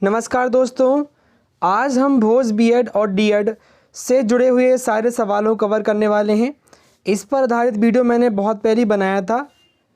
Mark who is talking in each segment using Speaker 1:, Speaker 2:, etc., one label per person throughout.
Speaker 1: नमस्कार दोस्तों, आज हम भोज बीएड और डीएड से जुड़े हुए सारे सवालों को कवर करने वाले हैं। इस पर आधारित वीडियो मैंने बहुत पहले बनाया था,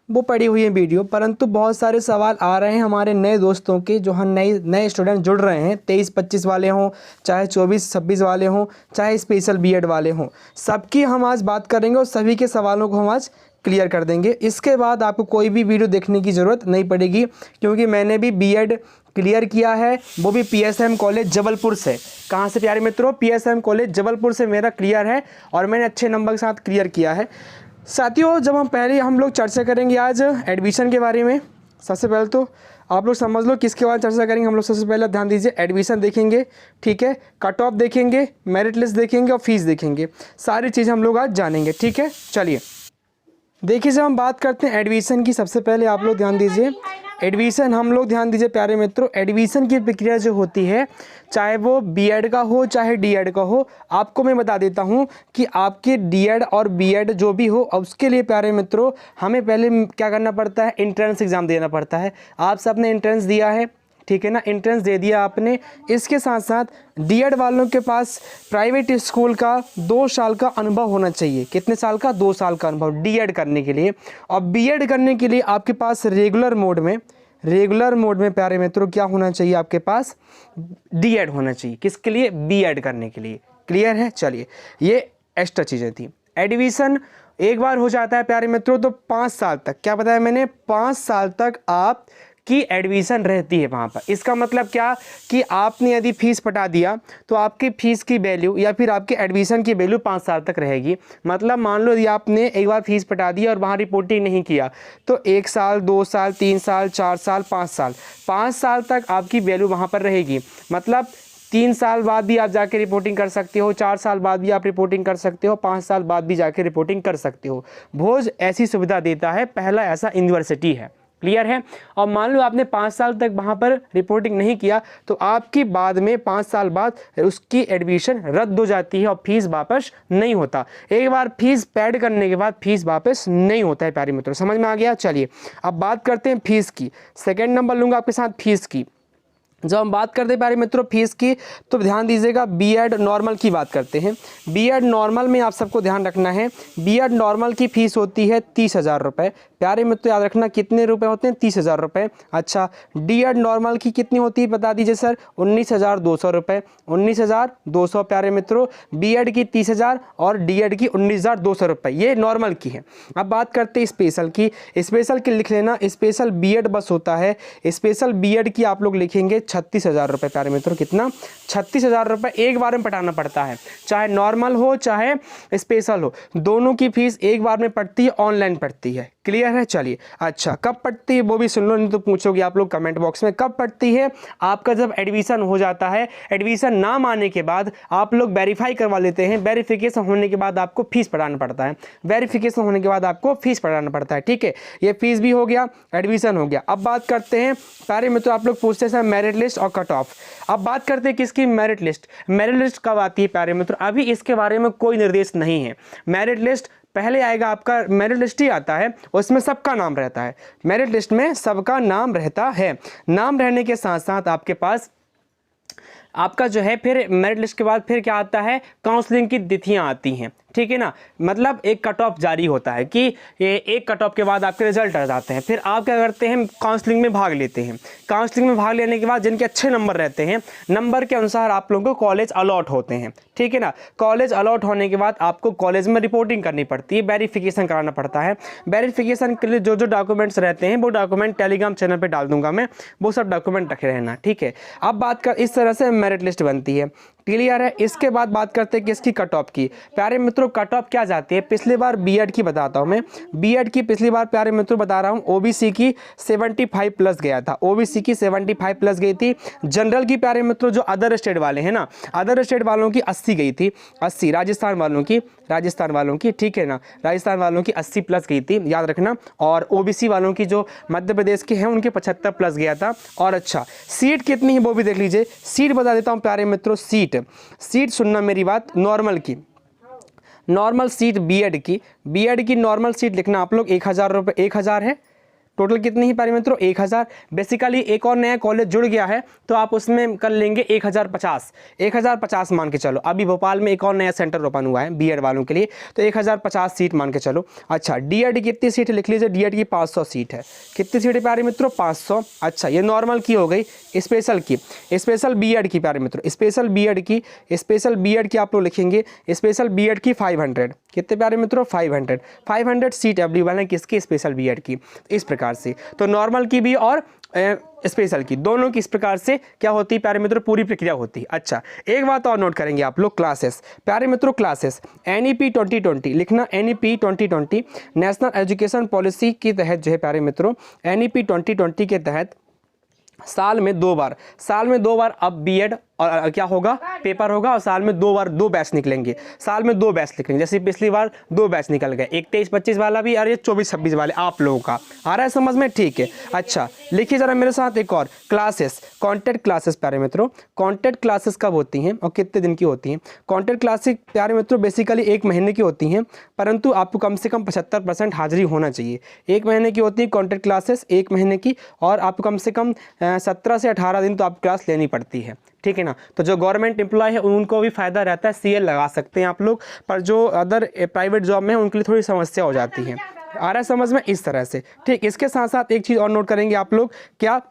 Speaker 1: वो पड़ी हुई है वीडियो, परंतु बहुत सारे सवाल आ रहे हैं हमारे नए दोस्तों के, जो हम नए स्टूडेंट जुड़ रहे हैं, 23-25 वाले हों, चाहे 24-26 वाले हों, चाहे स्पेशल बीएड वाले हों, सबकी हम आज बात करेंगे और सभी के सवालों को हम आज क्लियर कर देंगे। इसके बाद आपको कोई भी वीडियो देखने की ज़रूरत नहीं पड़ेगी, क्योंकि मैंने भी बीएड क्लियर किया है, वो भी पीएसएम कॉलेज जबलपुर से। कहाँ से प्यारे मित्रों? पीएसएम कॉलेज जबलपुर से मेरा क्लियर है और मैंने अच्छे नंबर के साथ क्लियर किया है। साथियों, जब हम लोग चर्चा करेंगे आज एडमिशन के बारे में। सबसे पहले तो आप लोग समझ लो किसके बारे में चर्चा करेंगे। हम लोग सबसे पहले ध्यान दीजिए, एडमिशन देखेंगे, ठीक है, कट ऑफ देखेंगे, मेरिट लिस्ट देखेंगे और फीस देखेंगे। सारी चीज़ें हम लोग आज जानेंगे, ठीक है। चलिए देखिए, जब हम बात करते हैं एडमिशन की, सबसे पहले आप लोग ध्यान दीजिए एडमिशन, हम लोग ध्यान दीजिए प्यारे मित्रों, एडमिशन की प्रक्रिया जो होती है, चाहे वो बीएड का हो चाहे डीएड का हो, आपको मैं बता देता हूं कि आपके डीएड और बीएड जो भी हो, उसके लिए प्यारे मित्रों हमें पहले क्या करना पड़ता है, एंट्रेंस एग्ज़ाम देना पड़ता है। आप सबने एंट्रेंस दिया है, ठीक है ना, एंट्रेंस दे दिया आपने। इसके साथ साथ डीएड वालों के पास प्राइवेट स्कूल का 2 साल का अनुभव होना चाहिए। कितने साल का? 2 साल का अनुभव डीएड करने के लिए। और बीएड करने के लिए आपके पास रेगुलर मोड में प्यारे मित्रों क्या होना चाहिए? आपके पास डीएड होना चाहिए। किसके लिए? बीएड करने के लिए। क्लियर है? चलिए, ये एक्स्ट्रा चीज़ें थी। एडमिशन एक बार हो जाता है प्यारे मित्रों तो 5 साल तक, क्या बताया मैंने, 5 साल तक आप की एडमिशन रहती है वहाँ पर। इसका मतलब क्या कि आपने यदि फीस पटा दिया तो आपकी फ़ीस की वैल्यू या फिर आपके एडमिशन की वैल्यू 5 साल तक रहेगी। मतलब मान लो यदि आपने एक बार फीस पटा दी और वहाँ रिपोर्टिंग नहीं किया तो 1 साल, 2 साल, 3 साल, 4 साल, 5 साल तक आपकी वैल्यू वहाँ पर रहेगी। मतलब 3 साल बाद भी आप जाके रिपोर्टिंग कर सकते हो, 4 साल बाद भी आप रिपोर्टिंग कर सकते हो, 5 साल बाद भी जाके रिपोर्टिंग कर सकते हो। भोज ऐसी सुविधा देता है, पहला ऐसा यूनिवर्सिटी है। क्लियर है? और मान लो आपने 5 साल तक वहाँ पर रिपोर्टिंग नहीं किया तो आपकी बाद में 5 साल बाद उसकी एडमिशन रद्द हो जाती है और फीस वापस नहीं होता। एक बार फीस पेड करने के बाद फीस वापस नहीं होता है प्यारे मित्रों। समझ में आ गया? चलिए अब बात करते हैं फीस की। सेकेंड नंबर लूँगा आपके साथ फीस की। जब हम बात करते हैं प्यारे मित्रों फीस की, तो ध्यान दीजिएगा, बीएड नॉर्मल की बात करते हैं। बीएड नॉर्मल में आप सबको ध्यान रखना है, बीएड नॉर्मल की फ़ीस होती है 30,000 रुपये। प्यारे मित्रों याद रखना, कितने रुपए होते हैं? 30,000 रुपये। अच्छा, डीएड नॉर्मल की कितनी होती है बता दीजिए सर? 19,200 रुपये। 19,200 प्यारे मित्रों, बीएड की 30,000 और डीएड की 19,200 रुपये, ये नॉर्मल की है। अब बात करते हैं स्पेशल की। स्पेशल की लिख लेना, स्पेशल बीएड बस होता है। स्पेशल बीएड की आप लोग लिखेंगे 36,000 रुपये। प्यारे मित्रों कितना? 36,000 रुपये एक बार में पटाना पड़ता है, चाहे नॉर्मल हो चाहे स्पेशल हो, दोनों की फीस एक बार में पड़ती है, ऑनलाइन पड़ती है। क्लियर है? चलिए, अच्छा कब पड़ती है वो भी सुन लो, नहीं तो पूछोगे आप लोग कमेंट बॉक्स में। कब पड़ती है? आपका जब एडमिशन हो जाता है, एडमिशन नाम आने के बाद आप लोग वेरीफाई करवा लेते हैं, वेरिफिकेशन होने के बाद आपको फीस पटाना पड़ता है, वेरिफिकेशन होने के बाद आपको फीस पटाना पड़ता है, ठीक है। ये फीस भी हो गया, एडमिशन हो गया। अब बात करते हैं प्यारे मित्रों, आप लोग पूछते हैं मेरिट लिस्ट और कट ऑफ। अब बात करते हैं किसकी? Merit list. मेरिट लिस्ट कब आती है प्यारे मित्रों? अभी इसके बारे में कोई निर्देश नहीं है। मेरिट लिस्ट पहले आएगा, आपका मेरिट लिस्ट ही आता है, उसमें सबका नाम रहता है। मेरिट लिस्ट में सबका नाम रहता है। नाम रहने के साथ साथ आपके पास आपका जो है फिर मेरिट लिस्ट के बाद फिर क्या आता है? काउंसलिंग की तिथियां आती हैं, ठीक है ना। मतलब एक कट ऑफ जारी होता है कि ये एक कट ऑफ के बाद आपके रिजल्ट आ जाते हैं, फिर आप क्या करते हैं? काउंसलिंग में भाग लेते हैं। काउंसलिंग में भाग लेने के बाद जिनके अच्छे नंबर रहते हैं, नंबर के अनुसार आप लोगों को कॉलेज अलॉट होते हैं, ठीक है ना। कॉलेज अलॉट होने के बाद आपको कॉलेज में रिपोर्टिंग करनी पड़ती है, वेरिफिकेशन कराना पड़ता है। वेरिफिकेशन के लिए जो जो डॉक्यूमेंट्स रहते हैं वो डॉक्यूमेंट टेलीग्राम चैनल पर डाल दूंगा मैं, वो सब डॉक्यूमेंट रखे रहना, ठीक है। अब बात कर, इस तरह से मेरिट लिस्ट बनती है। क्लियर है? इसके बाद बात करते हैं किसकी? कट ऑफ की। प्यारे मित्रों कट ऑफ क्या जाती है? पिछली बार बीएड की बताता हूं मैं, बीएड की पिछली बार प्यारे मित्रों बता रहा हूं, ओबीसी की 75 प्लस गया था, ओबीसी की 75 प्लस गई थी। जनरल की प्यारे मित्रों जो अदर स्टेट वाले हैं ना, अदर स्टेट वालों की 80 गई थी, 80। राजस्थान वालों की ठीक है ना, राजस्थान वालों की 80 प्लस गई थी, याद रखना। और ओबीसी वालों की जो मध्य प्रदेश के हैं उनके 75 प्लस गया था। और अच्छा, सीट कितनी है वो भी देख लीजिए। सीट बता देता हूं प्यारे मित्रों, सीट सुनना मेरी बात, नॉर्मल की, नॉर्मल सीट बीएड की नॉर्मल सीट लिखना आप लोग 1,000 रुपये, 1,000 है टोटल कितनी है प्यारे मित्रों 1000। बेसिकली एक और नया कॉलेज जुड़ गया है तो आप उसमें कर लेंगे 1050 मान के चलो। अभी भोपाल में एक और नया सेंटर ओपन हुआ है बीएड वालों के लिए, तो 1050 सीट मान के चलो। अच्छा डीएड की कितनी सीट लिख लीजिए, डीएड की 500 सीट है। कितनी सीट है प्यारे मित्रों 500। अच्छा ये नॉर्मल की हो गई, स्पेशल की, स्पेशल बीएड की प्यारे मित्रों, स्पेशल बीएड की आप लोग लिखेंगे, स्पेशल बीएड की 500। कितने प्यारे मित्रों 500 सीट अवेलेबल है किसकी, स्पेशल बीएड की। इस प्रकार से तो नॉर्मल की भी और स्पेशल की दोनों की इस प्रकार से क्या होती है प्यारे मित्रों, पूरी प्रक्रिया होती है। अच्छा एक बात और नोट करेंगे आप लोग, क्लासेस प्यारे मित्रों, क्लासेस एनईपी 2020 लिखना, एनईपी 2020 नेशनल एजुकेशन पॉलिसी के तहत जो है प्यारे मित्रों, एनईपी 2020 के तहत साल में दो बार अब बीएड और क्या होगा, पेपर होगा, और साल में दो बैच निकलेंगे, साल में 2 बैच निकलेंगे। जैसे पिछली बार 2 बैच निकल गए, एक 23-25 वाला भी और ये 24-26 वाले आप लोगों का आ रहा है समझ में, ठीक है। अच्छा लिखिए जरा मेरे साथ एक और, क्लासेस कॉन्टेक्ट क्लासेस प्यारे मित्रों, कॉन्टेक्ट क्लासेस कब होती हैं और कितने दिन की होती हैं। कॉन्टेक्ट क्लासेस प्यारे मित्रों बेसिकली 1 महीने की होती हैं, परंतु आपको कम से कम 75% हाजिरी होना चाहिए। 1 महीने की होती है कॉन्टेक्ट क्लासेस, 1 महीने की, और आपको कम से कम 17 से 18 दिन तो आप क्लास लेनी पड़ती है, ठीक है ना। तो जो गवर्नमेंट एम्प्लॉय है उनको भी फायदा रहता है, सीएल लगा सकते हैं आप लोग, पर जो अदर प्राइवेट जॉब में है उनके लिए थोड़ी समस्या हो जाती है। आ रहा है समझ में, इस तरह से, ठीक। इसके साथ साथ एक चीज़ और नोट करेंगे आप लोग, क्या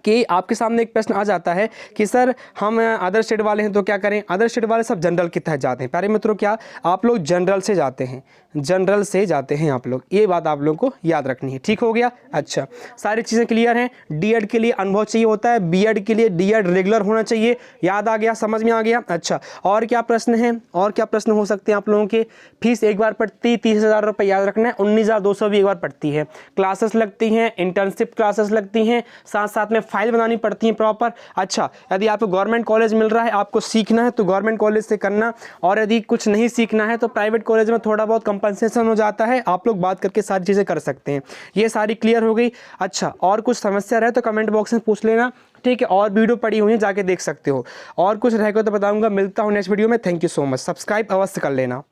Speaker 1: कि आपके सामने एक प्रश्न आ जाता है कि सर हम अदर स्टेट वाले हैं तो क्या करें। अदर स्टेट वाले सब जनरल के तहत जाते हैं प्यारे मित्रों, क्या आप लोग जनरल से जाते हैं, जनरल से जाते हैं आप लोग, ये बात आप लोगों को याद रखनी है, ठीक हो गया। अच्छा सारी चीज़ें क्लियर हैं। डीएड के लिए अनुभव चाहिए होता है, बीएड के लिए डीएड रेगुलर होना चाहिए, याद आ गया, समझ में आ गया। अच्छा और क्या प्रश्न है, और क्या प्रश्न हो सकते हैं आप लोगों के। फीस एक बार पड़ती 30,000 रुपये, याद रखना है। 19,200 भी एक बार पड़ती है। क्लासेस लगती हैं, इंटर्नशिप क्लासेस लगती हैं, साथ साथ में फाइल बनानी पड़ती है प्रॉपर। अच्छा यदि आपको गवर्नमेंट कॉलेज मिल रहा है, आपको सीखना है तो गवर्नमेंट कॉलेज से करना, और यदि कुछ नहीं सीखना है तो प्राइवेट कॉलेज में थोड़ा बहुत कंपनसेशन हो जाता है, आप लोग बात करके सारी चीज़ें कर सकते हैं। ये सारी क्लियर हो गई। अच्छा और कुछ समस्या रहे तो कमेंट बॉक्स में पूछ लेना, ठीक है। और वीडियो पड़ी हुई है जाके देख सकते हो, और कुछ रहेगा तो बताऊंगा। मिलता हूँ नेक्स्ट वीडियो में। Thank you so much, subscribe अवश्य कर लेना।